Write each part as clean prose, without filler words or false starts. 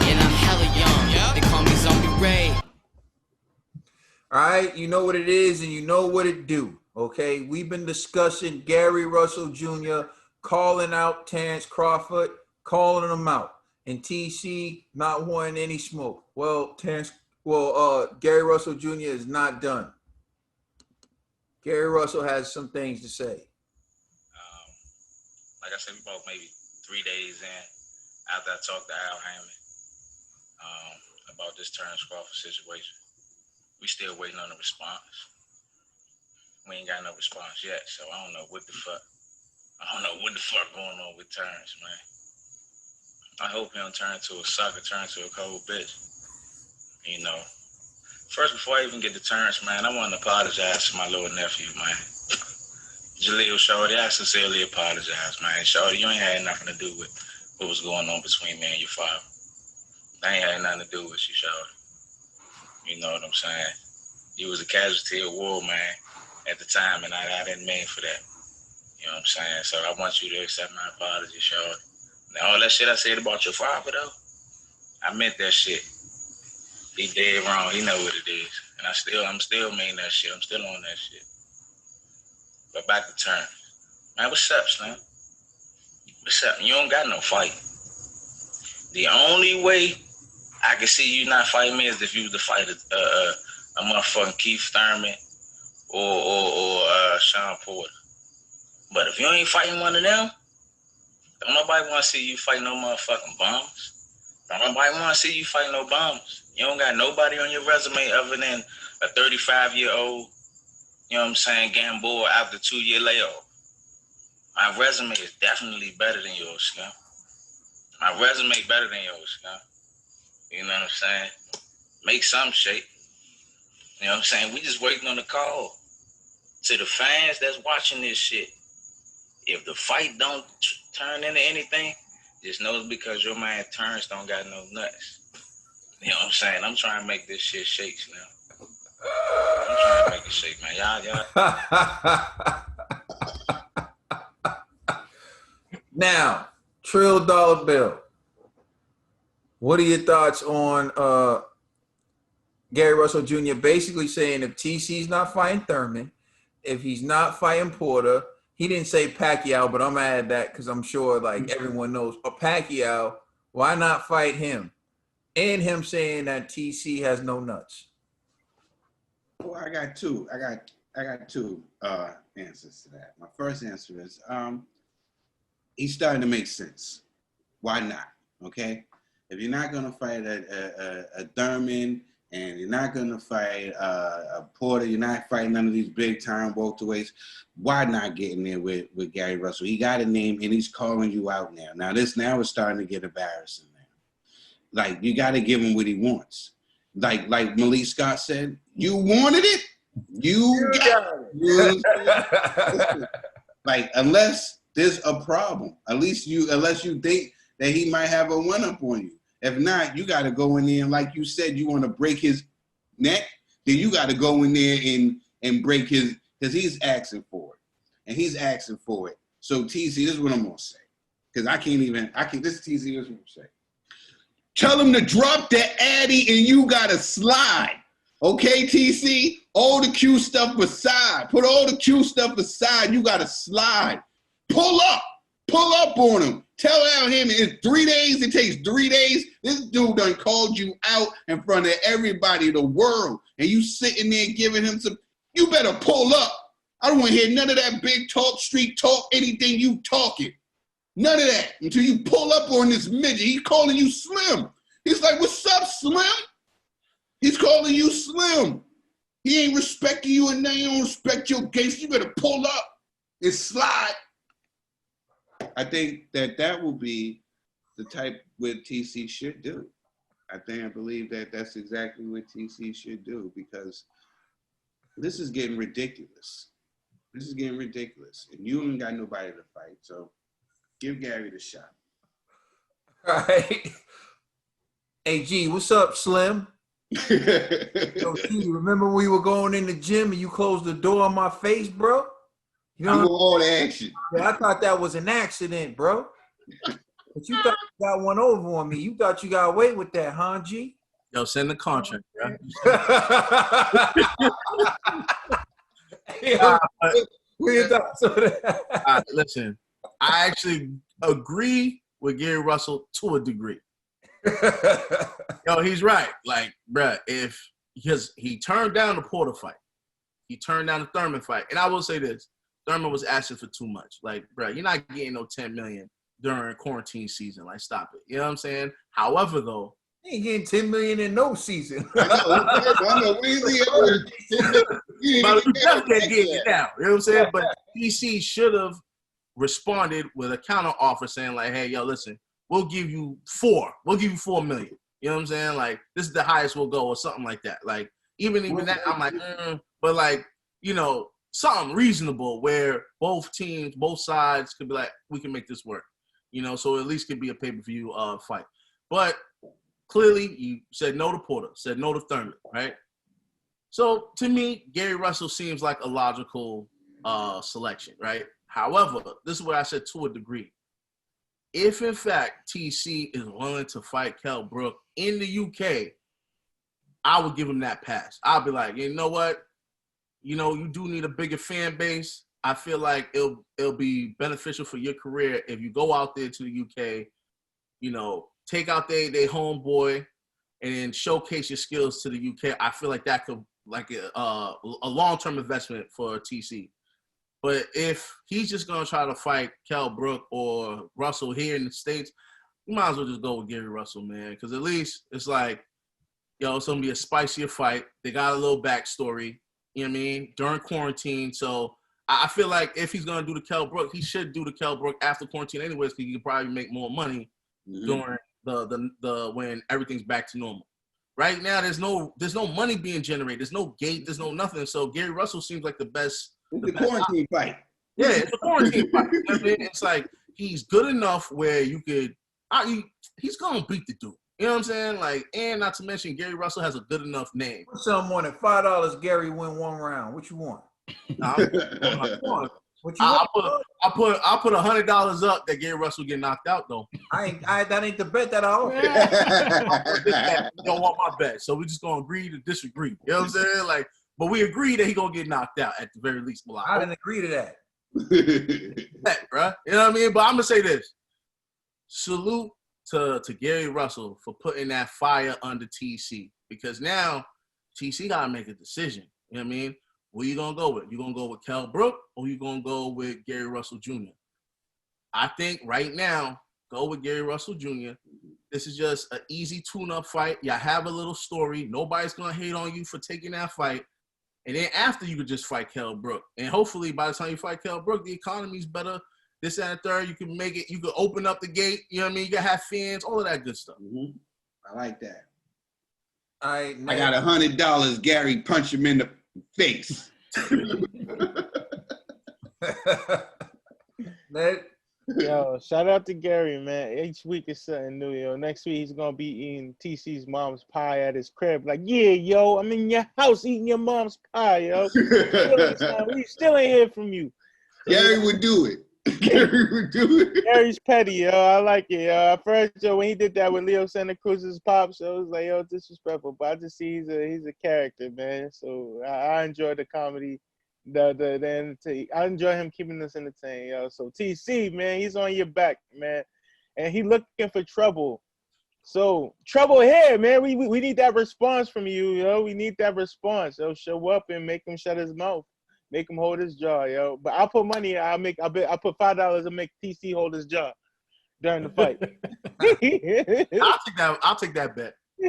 And I'm hella young. They call me Zombie Ray. All right, you know what it is and you know what it do. Okay, we've been discussing Gary Russell Jr. calling out Terence Crawford, calling him out, and TC not wanting any smoke. Well, Gary Russell Jr. is not done. Gary Russell has some things to say. Like I said, we about maybe 3 days in after I talked to Al Hammond about this Terence Crawford situation. We still waiting on a response. We ain't got no response yet, so I don't know what the fuck. I don't know what the fuck going on with Terence, man. I hope he don't turn into a sucker, turn into a cold bitch. You know. First, before I even get to Terence, man, I want to apologize to my little nephew, man. Jaleel Shorty, I sincerely apologize, man. Shorty, you ain't had nothing to do with what was going on between me and your father. I ain't had nothing to do with you, Shorty. You know what I'm saying? You was a casualty of war, man, at the time, and I didn't mean for that. You know what I'm saying? So I want you to accept my apology, Shorty. Now, all that shit I said about your father, though, I meant that shit. He dead wrong. He know what it is. And I'm still mean that shit. I'm still on that shit. But back to Terence. Man, what's up, Slim? What's up? You don't got no fight. The only way I can see you not fighting me is if you was to fight a motherfucking Keith Thurman or Shawn Porter. But if you ain't fighting one of them, don't nobody want to see you fight no motherfucking bums. Don't nobody want to see you fight no bums. You don't got nobody on your resume other than a 35-year-old, you know what I'm saying, Gamboa after 2-year layoff. My resume is definitely better than yours, Slim. My resume better than yours, Slim. You know what I'm saying? Make some shape. You know what I'm saying? We just waiting on the call. To the fans that's watching this shit, if the fight don't turn into anything, just know it's because your man Terrence don't got no nuts. You know what I'm saying? I'm trying to make this shit shake now. I'm trying to make it shake, man. Y'all. Now, Trill Dollar Bill. What are your thoughts on Gary Russell Jr. basically saying if TC's not fighting Thurman, if he's not fighting Porter, he didn't say Pacquiao, but I'm gonna add that because I'm sure like everyone knows. But Pacquiao, why not fight him? And him saying that TC has no nuts. Well, I got two answers to that. My first answer is he's starting to make sense. Why not? Okay, if you're not gonna fight a Thurman and you're not gonna fight a Porter, you're not fighting none of these big time welterweights, why not get in there with Gary Russell? He got a name and he's calling you out now. Now it's starting to get embarrassing now. Like you got to give him what he wants. Like Malik Scott said, you wanted it, you got it. Like unless there's a problem, unless you think that he might have a one up on you. If not, you got to go in there and like you said, you want to break his neck, then you got to go in there and break his, because he's asking for it, and he's asking for it. So TC, this is what I'm gonna say, because this TC is what I'm gonna say. Tell him to drop that Addy and you gotta slide. Okay, TC? All the Q stuff aside. Put all the Q stuff aside. You gotta slide. Pull up. Pull up on him. Tell Al Hammond it's 3 days. It takes 3 days. This dude done called you out in front of everybody in the world. And you sitting there giving him some, you better pull up. I don't want to hear none of that big talk, street talk, anything you talking. None of that until you pull up on this midget. He's calling you Slim. He's like, what's up, Slim? He's calling you Slim. He ain't respecting you and they don't respect your gangster. You better pull up and slide. I think that will be the type what TC should do. I believe that that's exactly what TC should do because this is getting ridiculous. This is getting ridiculous. And you ain't got nobody to fight, so give Gary the shot. All right. Hey, G, what's up, Slim? Yo, G, remember we were going in the gym and you closed the door on my face, bro? You know all the action. Yeah, I thought that was an accident, bro. But you thought you got one over on me. You thought you got away with that, huh, G? Yo, send the contract, bro. What you thoughts on that? Listen, I actually agree with Gary Russell to a degree. Yo, he's right. Like, bruh, because he turned down the Porter fight. He turned down the Thurman fight. And I will say this. Thurman was asking for too much. Like, bruh, you're not getting no $10 million during quarantine season. Like, stop it. You know what I'm saying? However, though, he ain't getting $10 million in no season. I know. We definitely can't get it now. You know what I'm saying? But DC should have responded with a counter offer saying, like, hey, yo, listen, we'll give you $4 million. You know what I'm saying? Like, this is the highest we'll go or something like that. Like, even that, I'm like, but like, you know, something reasonable where both sides could be like, we can make this work. You know, so at least could be a pay-per-view fight. But clearly, you said no to Porter, said no to Thurman, right? So to me, Gary Russell seems like a logical selection, right? However, this is what I said to a degree. If in fact TC is willing to fight Kell Brook in the UK, I would give him that pass. I'll be like, you know what? You know, you do need a bigger fan base. I feel like it'll be beneficial for your career if you go out there to the UK, you know, take out their homeboy and then showcase your skills to the UK. I feel like that could like a long-term investment for TC. But if he's just going to try to fight Kell Brook or Russell here in the States, you might as well just go with Gary Russell, man. Because at least it's like, yo, it's going to be a spicier fight. They got a little backstory, you know what I mean, during quarantine. So I feel like if he's going to do the Kell Brook, he should do the Kell Brook after quarantine anyways because he can probably make more money during the when everything's back to normal. Right now, there's no money being generated. There's no gate. There's no nothing. So Gary Russell seems like the best. It's a quarantine fight. Yeah, it's a quarantine fight. You know what I mean? It's like he's good enough where you could. He's gonna beat the dude. You know what I'm saying? Like, and not to mention Gary Russell has a good enough name. Put something on it. $5. Gary win one round. What you want? What you want? I'll put $100 up that Gary Russell get knocked out though. That ain't the bet that I offer. You don't want my bet, so we just gonna agree to disagree. You know what I'm saying? Like, but we agree that he gonna get knocked out at the very least. I didn't agree to that. Bet, bro. You know what I mean? But I'm gonna say this: salute to Gary Russell for putting that fire under TC because now TC gotta make a decision. You know what I mean? Who you gonna go with? You gonna go with Kell Brook or you gonna go with Gary Russell Jr.? I think right now, go with Gary Russell Jr. This is just an easy tune-up fight. Y'all have a little story. Nobody's gonna hate on you for taking that fight. And then after you could just fight Kell Brook. And hopefully by the time you fight Kell Brook, the economy's better. This and the third, you can make it, you can open up the gate, you know what I mean? You can have fans, all of that good stuff. Mm-hmm. I like that. I got $100. Gary, punch him in the face. Yo, shout out to Gary, man. Each week is something new, yo. Next week he's gonna be eating TC's mom's pie at his crib. Like, yeah, yo, I'm in your house eating your mom's pie, yo. We still ain't hear from you. Gary would do it. Gary would do it. Gary's petty, yo. I like it, yo. At first, yo, when he did that with Leo Santa Cruz's pops, I was like, yo, disrespectful. But I just see he's a character, man. So I enjoy the comedy. I enjoy him keeping us entertained, yo. So TC, man, he's on your back, man, and he looking for trouble. So trouble here, man. We need that response from you, yo. We need that response. So show up and make him shut his mouth, make him hold his jaw, yo. But I'll put money. I put $5 to make TC hold his jaw during the fight. I'll take that bet. I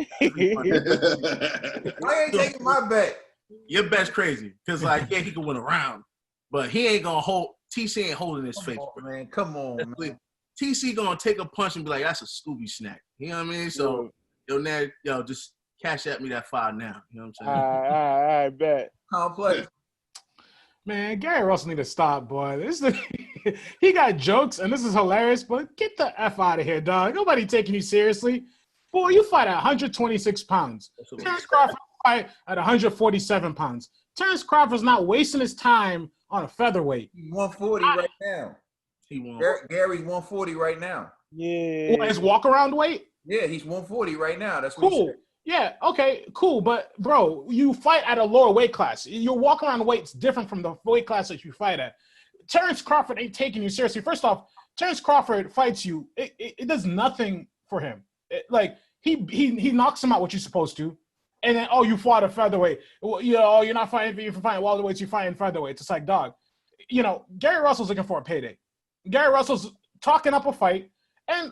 ain't taking my bet. Your bet's crazy because, like, yeah, he can win a round, but he ain't gonna hold. TC ain't holding his face, man. Come on, man. TC gonna take a punch and be like, "That's a Scooby snack." You know what I mean? So, yo, just cash at me that $5 now. You know what I'm saying? All right, bet. Complex. Man, Gary Russell need to stop, boy. He got jokes, and this is hilarious, but get the F out of here, dog. Nobody taking you seriously. Boy, you fight at 126 pounds. Terence Crawford fight at 147 pounds. Terence Crawford's not wasting his time on a featherweight. He's 140 right now. He won. Gary's 140 right now. Yeah. His walk around weight? Yeah, he's 140 right now. That's what he Cool. said. Yeah, okay, cool. But bro, you fight at a lower weight class. Your walk around weight's different from the weight class that you fight at. Terence Crawford ain't taking you seriously. First off, Terence Crawford fights you. It does nothing for him. He knocks him out what you're supposed to. And then, you fought a featherweight. Well, you're not fighting for fighting welterweights, you're fighting featherweights. It's like, dog. Gary Russell's looking for a payday. Gary Russell's talking up a fight, and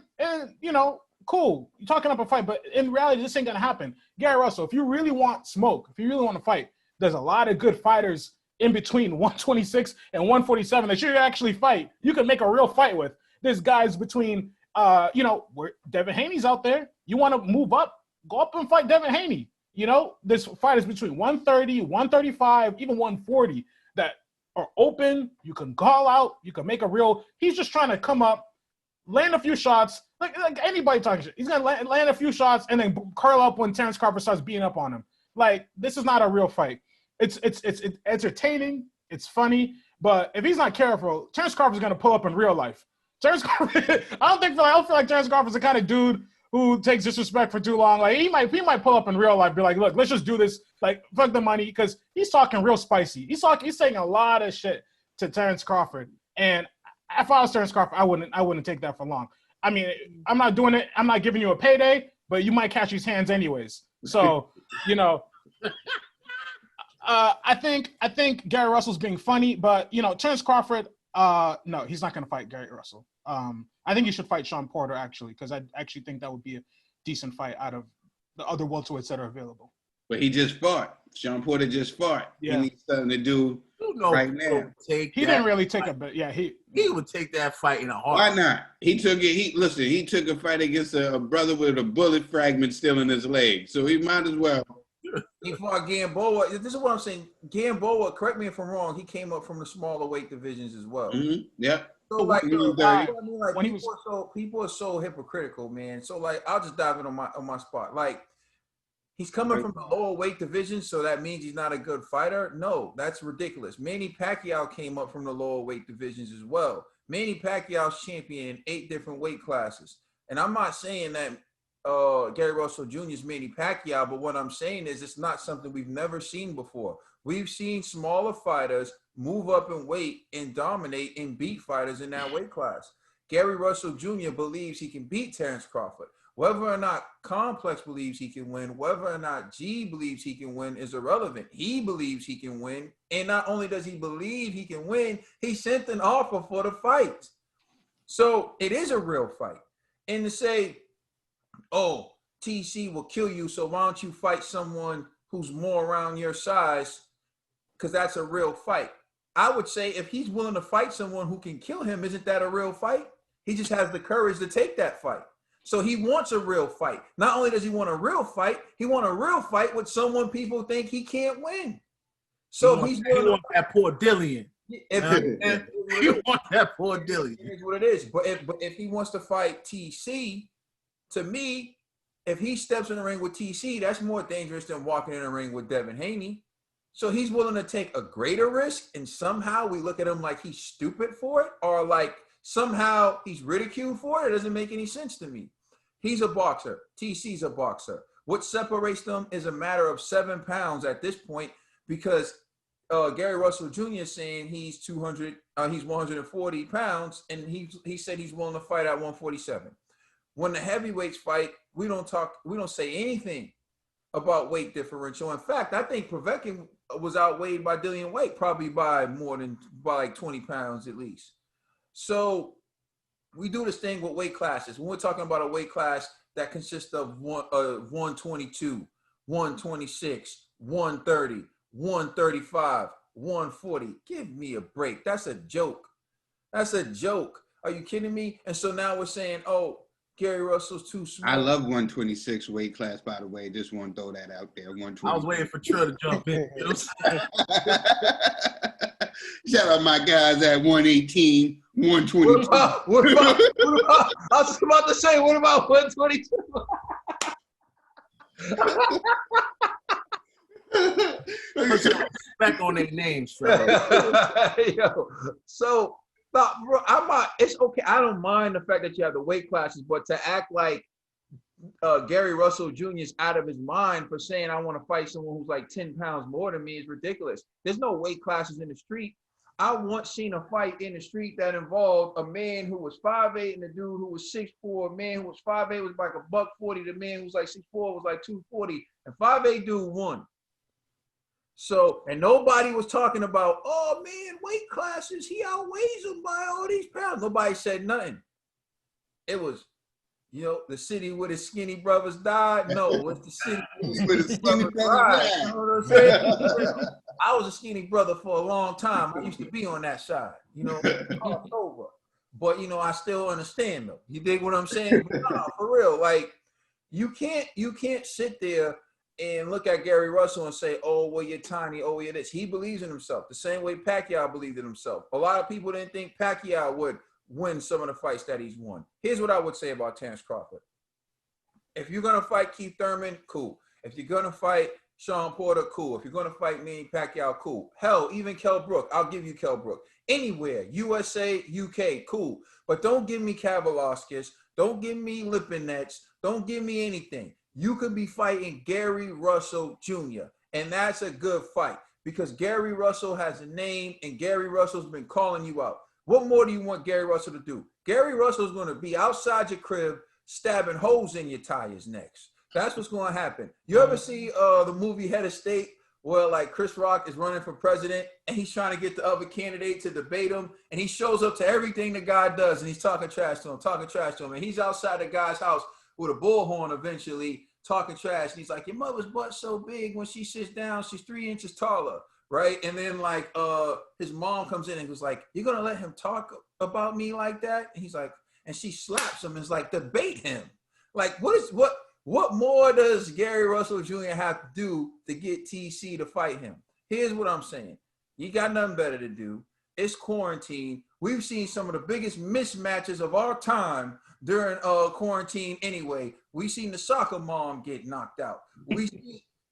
cool, you're talking up a fight, but in reality, this ain't gonna happen. Gary Russell, if you really want smoke, if you really want to fight, there's a lot of good fighters in between 126 and 147 that you can actually fight. You can make a real fight with. There's guys between, where Devin Haney's out there. You want to move up, go up and fight Devin Haney. There's fighters between 130, 135, even 140 that are open. You can call out. You can make a real. He's just trying to come up, land a few shots, like anybody talking shit. He's gonna land a few shots and then curl up when Terence Crawford starts beating up on him. Like, this is not a real fight. It's entertaining. It's funny, but if he's not careful, Terence Crawford's gonna pull up in real life. Terence Crawford. I don't feel like Terence Crawford's the kind of dude who takes disrespect for too long. Like, he might pull up in real life, be like, look, let's just do this. Like, fuck the money, because he's talking real spicy. He's saying a lot of shit to Terence Crawford, and if I was Terence Crawford, I wouldn't take that for long. I mean, I'm not doing it. I'm not giving you a payday, but you might catch these hands anyways. So, I think Gary Russell's being funny, but Terence Crawford, no, he's not going to fight Gary Russell. I think he should fight Shawn Porter, actually, because I actually think that would be a decent fight out of the other welterweights that are available. But he just fought. Shawn Porter just fought. Yeah. He needs something to do right now. He didn't really take a bit. Yeah, he would take that fight in a heart. Why not? He took it. He took a fight against a brother with a bullet fragment still in his leg. So he might as well. He fought Gamboa. This is what I'm saying. Gamboa, correct me if I'm wrong, he came up from the smaller weight divisions as well. Mm-hmm. Yep. So like, When people are so hypocritical, man. So like, I'll just dive in on my spot. Like, he's coming from the lower weight division, so that means he's not a good fighter? No, that's ridiculous. Manny Pacquiao came up from the lower weight divisions as well. Manny Pacquiao's champion in 8 different weight classes. And I'm not saying that Gary Russell Jr. is Manny Pacquiao, but what I'm saying is it's not something we've never seen before. We've seen smaller fighters move up in weight and dominate and beat fighters in that weight class. Gary Russell Jr. believes he can beat Terence Crawford. Whether or not Complex believes he can win, whether or not G believes he can win is irrelevant. He believes he can win. And not only does he believe he can win, he sent an offer for the fight. So it is a real fight. And to say, oh, TC will kill you, so why don't you fight someone who's more around your size, because that's a real fight. I would say if he's willing to fight someone who can kill him, isn't that a real fight? He just has the courage to take that fight. So he wants a real fight. Not only does he want a real fight, he wants a real fight with someone people think he can't win. So he wants that poor Dillian. He wants that poor Dillian. Here's what it is. But if he wants to fight TC, to me, if he steps in the ring with TC, that's more dangerous than walking in the ring with Devin Haney. So he's willing to take a greater risk, and somehow we look at him like he's stupid for it, or like somehow he's ridiculed for it. It doesn't make any sense to me. He's a boxer. TC's a boxer. What separates them is a matter of 7 pounds at this point, because Gary Russell Jr. is saying he's 140 pounds, and he said he's willing to fight at 147. When the heavyweights fight, we don't say anything about weight differential. In fact, I think Povetkin was outweighed by Dillian Whyte, probably by like 20 pounds at least. So we do this thing with weight classes. When we're talking about a weight class that consists of 122, 126, 130, 135, 140, give me a break. That's a joke. That's a joke. Are you kidding me? And so now we're saying, oh, Gary Russell's too small. I love 126 weight class, by the way. Just want to throw that out there. 120. I was waiting for Trill to jump in. You know what I'm saying? Shout out my guys at 118, 120. What about, I was just about to say, what about 122? Respect on their names, Trill. Yo, so But bro, it's okay. I don't mind the fact that you have the weight classes, but to act like Gary Russell Jr. is out of his mind for saying I want to fight someone who's like 10 pounds more than me is ridiculous. There's no weight classes in the street. I once seen a fight in the street that involved a man who was 5'8" and a dude who was 6'4". A man who was 5'8" was like $140. The man who was like 6'4" was like 240. And 5'8" dude won. So, and nobody was talking about, oh man, weight classes, he outweighs him by all these pounds. Nobody said nothing. It was, the city where the skinny brothers died. No, it's the city where the skinny brothers died. You know what I'm saying? I was a skinny brother for a long time. I used to be on that side, over. But I still understand though. You dig what I'm saying? But no, for real, like you can't sit there and look at Gary Russell and say, oh, well, you're tiny, oh, you're this. He believes in himself the same way Pacquiao believed in himself. A lot of people didn't think Pacquiao would win some of the fights that he's won. Here's what I would say about Terence Crawford. If you're going to fight Keith Thurman, cool. If you're going to fight Shawn Porter, cool. If you're going to fight me, Pacquiao, cool. Hell, even Kell Brook, I'll give you Kell Brook. Anywhere, USA, UK, cool. But don't give me Kavalauskas. Don't give me Lipinets. Don't give me anything. You could be fighting Gary Russell Jr., and that's a good fight because Gary Russell has a name, and Gary Russell's been calling you out. What more do you want Gary Russell to do? Gary Russell's going to be outside your crib stabbing holes in your tires next. That's what's going to happen. You ever see the movie Head of State where like Chris Rock is running for president and he's trying to get the other candidate to debate him and he shows up to everything the guy does and he's talking trash to him, and he's outside the guy's house with a bullhorn eventually talking trash. And he's like, your mother's butt's so big when she sits down, she's 3 inches taller. Right. And then like his mom comes in and was like, you're going to let him talk about me like that? And he's like, and she slaps him and is like, debate him. Like, what more does Gary Russell Jr. have to do to get TC to fight him? Here's what I'm saying. You got nothing better to do. It's quarantine. We've seen some of the biggest mismatches of our time during quarantine anyway. We seen the soccer mom get knocked out.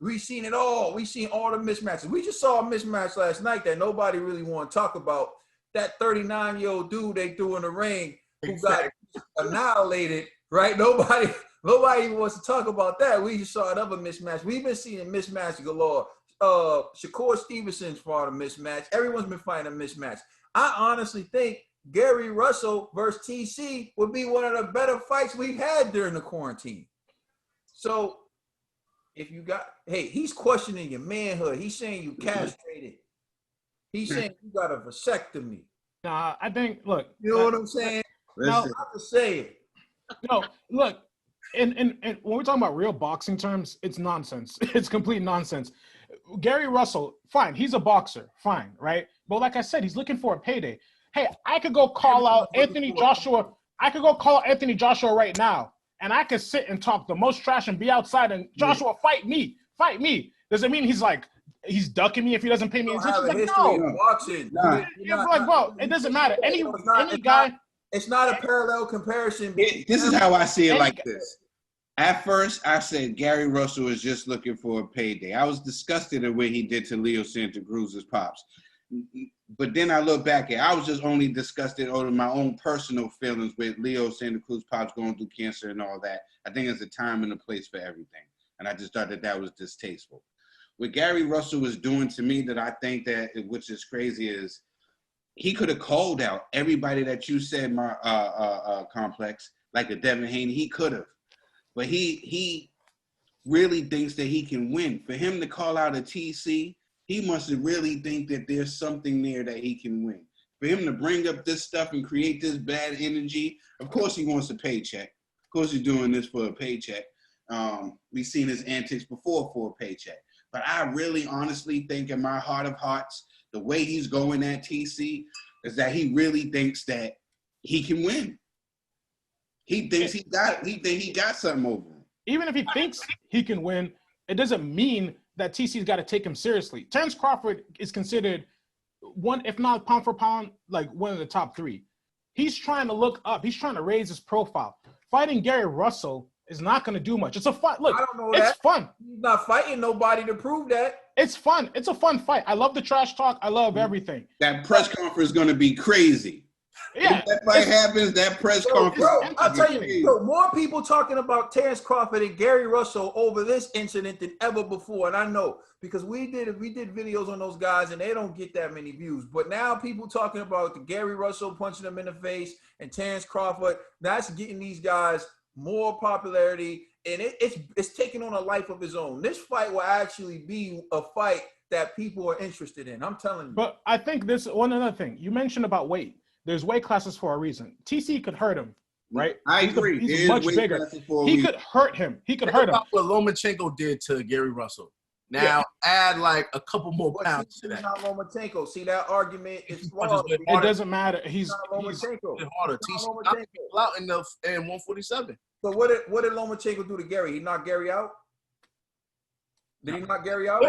We've seen it all. We've seen all the mismatches. We just saw a mismatch last night that nobody really want to talk about. That 39-year-old dude they threw in the ring who got annihilated, right? Nobody wants to talk about that. We just saw another mismatch. We've been seeing mismatch galore. Shakur Stevenson's fought a mismatch. Everyone's been fighting a mismatch. I honestly think Gary Russell versus TC would be one of the better fights we've had during the quarantine. So if you got, he's questioning your manhood. He's saying you castrated. He's saying you got a vasectomy. Nah, I think, look. You know what I'm saying? No, I'm just saying. No, look, and when we're talking about real boxing terms, it's nonsense. It's complete nonsense. Gary Russell, fine, he's a boxer, fine, right? But like I said, he's looking for a payday. Hey, I could go call out Anthony Joshua. I could go call out Anthony Joshua right now, and I could sit and talk the most trash and be outside and Joshua fight me. Does it mean he's ducking me if he doesn't pay me attention? Like, no. Boxing. Like, bro, it doesn't matter. Any guy. It's not a parallel comparison. This is how I see it like this. At first, I said Gary Russell is just looking for a payday. I was disgusted at what he did to Leo Santa Cruz's pops. But then I look back I was just only disgusted over my own personal feelings with Leo Santa Cruz pops going through cancer and all that. I think there's a time and a place for everything. And I just thought that was distasteful. What Gary Russell was doing to me that I think that, which is crazy, is he could have called out everybody that you said, my complex, like a Devin Haney. He could have. But he really thinks that he can win. For him to call out a TC, he must really think that there's something there that he can win. For him to bring up this stuff and create this bad energy, of course he wants a paycheck. Of course he's doing this for a paycheck. We've seen his antics before for a paycheck. But I really honestly think in my heart of hearts, the way he's going at TC is that he really thinks that he can win. He thinks he got something over him. Even if he thinks he can win, it doesn't mean that TC's got to take him seriously. Terence Crawford is considered one, if not pound for pound, like one of the top 3. He's trying to look up. He's trying to raise his profile. Fighting Gary Russell is not going to do much. It's a fun. Look, I don't know it's fun. He's not fighting nobody to prove that. It's fun. It's a fun fight. I love the trash talk. I love everything. That press conference is going to be crazy. Yeah, If that fight happens, that press conference. Bro, I'll tell you, entertaining. more people talking about Terence Crawford and Gary Russell over this incident than ever before. And I know because we did videos on those guys and they don't get that many views. But now people talking about the Gary Russell punching them in the face and Terence Crawford, that's getting these guys more popularity. And it's taking on a life of its own. This fight will actually be a fight that people are interested in. I'm telling you. But I think this one other thing you mentioned about weight. There's weight classes for a reason. TC could hurt him, right? I agree. He's much bigger. He could hurt him. He could hurt him. What Lomachenko did to Gary Russell. Now add like a couple more pounds to that. Not Lomachenko. See, that argument is flawed. It doesn't matter. He's Lomachenko. Harder. TC knocked people out in 147. So what did Lomachenko do to Gary? He knocked Gary out? Did he knock Gary out?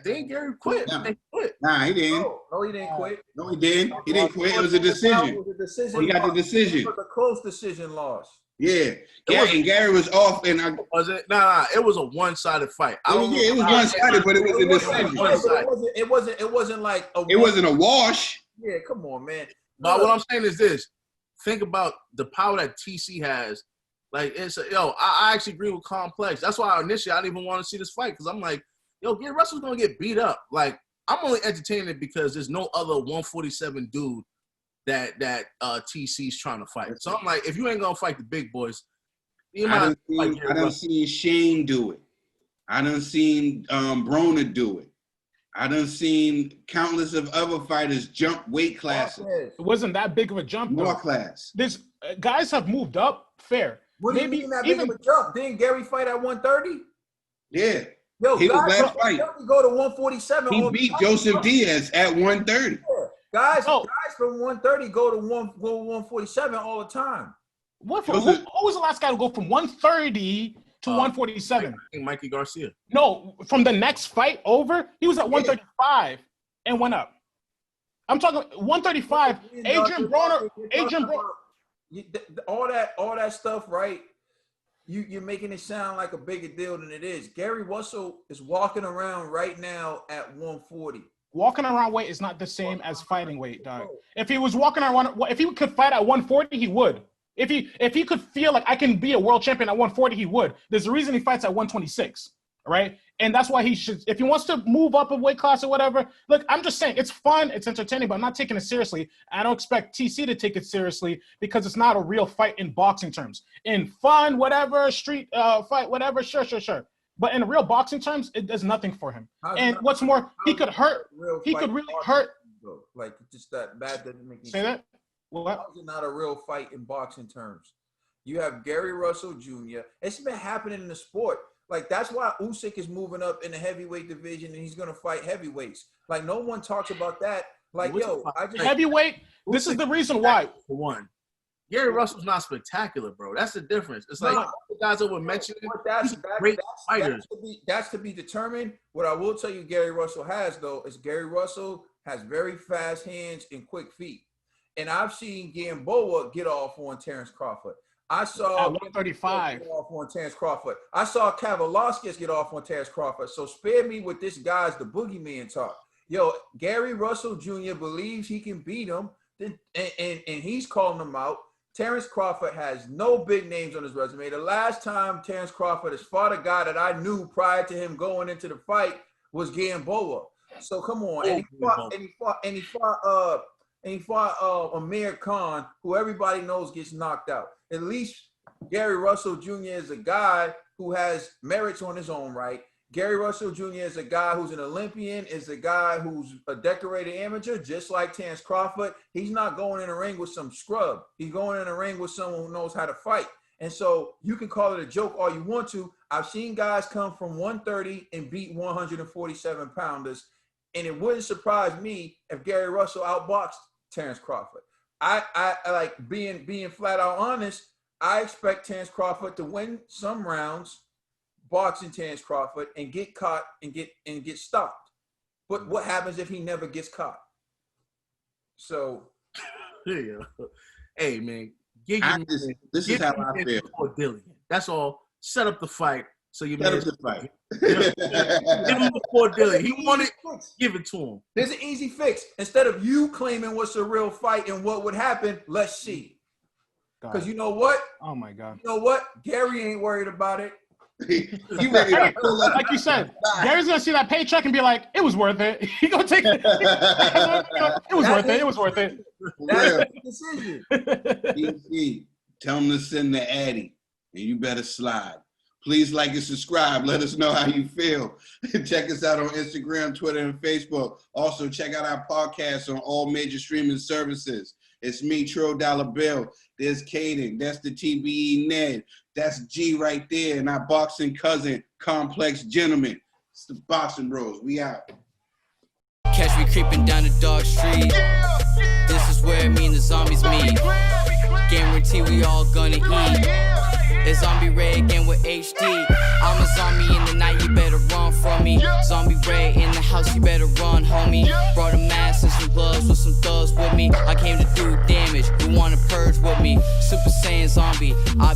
Didn't Gary quit? Yeah. He quit. Nah, he didn't. No, he didn't quit. No, he didn't. He didn't quit. It was a decision. He got the decision. It was a close decision loss. Yeah. Gary was off, and Was it? Nah. It was a one-sided fight. it was one-sided, but it was a decision. It wasn't like It wasn't a wash. Yeah, come on, man. But what I'm saying is this: think about the power that TC has. Like I actually agree with Complex. That's why initially I didn't even want to see this fight because I'm like, Gary Russell's gonna get beat up. Like I'm only entertaining it because there's no other 147 dude that TC's trying to fight. So I'm like, if you ain't gonna fight the big boys, I done seen Shane do it. I done seen Broner do it. I done seen countless of other fighters jump weight classes. It wasn't that big of a jump. More class. This guys have moved up. Fair. What do you mean that big of a jump? Didn't Gary fight at 130? Yeah. Yo, he was guys last fight. Go to 147. He beat Joseph Diaz at 130. Yeah. Guys from 130 go to 147 all the time. Who was the last guy to go from 130 to 147? I think Mikey Garcia. No, from the next fight over, he was at 135 and went up. I'm talking 135. Adrian Broner. All that stuff, right? You're making it sound like a bigger deal than it is. Gary Russell is walking around right now at 140. Walking around weight is not the same as fighting weight, dog. If he was walking around, if he could fight at 140, he would. If he could feel like I can be a world champion at 140, he would. There's a reason he fights at 126, right? And that's why he should, if he wants to move up a weight class or whatever, look, I'm just saying, it's fun, it's entertaining, but I'm not taking it seriously. I don't expect TC to take it seriously because it's not a real fight in boxing terms. In fun, whatever, street fight, whatever, sure. But in real boxing terms, it does nothing for him. And what's more, he could hurt. He could really hurt. Like, just that doesn't make any sense. Say that? What? How is it not a real fight in boxing terms? You have Gary Russell Jr. It's been happening in the sport. Like, that's why Usyk is moving up in the heavyweight division and he's going to fight heavyweights. Like, no one talks about that. Like, heavyweight, this is the reason why. For one, Gary Russell's not spectacular, bro. That's the difference. It's like the guys that were mentioning, great fighters. That's to be determined. What I will tell you Gary Russell has, though, is Gary Russell has very fast hands and quick feet. And I've seen Gamboa get off on Terence Crawford. I saw 135 get off on Terence Crawford. I saw Kavaliauskas get off on Terence Crawford. So spare me with this guy's the boogeyman talk. Yo, Gary Russell Jr. believes he can beat him, and he's calling him out. Terence Crawford has no big names on his resume. The last time Terence Crawford has fought a guy that I knew prior to him going into the fight was Gamboa. So come on, and he fought Amir Khan, who everybody knows gets knocked out. At least Gary Russell Jr. is a guy who has merits on his own right. Gary Russell Jr. is a guy who's an Olympian, is a guy who's a decorated amateur, just like Terence Crawford. He's not going in a ring with some scrub. He's going in a ring with someone who knows how to fight. And so you can call it a joke all you want to. I've seen guys come from 130 and beat 147 pounders. And it wouldn't surprise me if Gary Russell outboxed Terence Crawford. I like being flat out honest. I expect Terence Crawford to win some rounds, boxing Terence Crawford, and get caught and get stopped. But what happens if he never gets caught? So, yeah. Hey man, this is how I feel. That's all. Set up the fight. So you Let made him just fight. give him the $4 billion. He wanted, give it to him. There's an easy fix. Instead of you claiming what's a real fight and what would happen, let's see. Because you know what? Oh my God. You know what? Gary ain't worried about it. He ready to pull up. Like you said, Gary's gonna see that paycheck and be like, "It was worth it." He gonna take it. It was worth it. It was worth it. That's the decision. DC, tell him to send the Addy, and you better slide. Please like and subscribe. Let us know how you feel. Check us out on Instagram, Twitter, and Facebook. Also, check out our podcast on all major streaming services. It's me, Trill Dollar Bill. There's Caden. That's the TBE Ned. That's G right there. And our boxing cousin, Complex Gentleman. It's the Boxing Bros. We out. Catch me creeping down the dark street. This is where me and the zombies meet. Guarantee we all gonna eat. It's Zombie Ray again with HD. I'm a zombie in the night, you better run from me. Zombie Ray in the house, you better run, homie. Brought a mask and some gloves with some thugs with me. I came to do damage, you wanna purge with me. Super Saiyan zombie, I'll be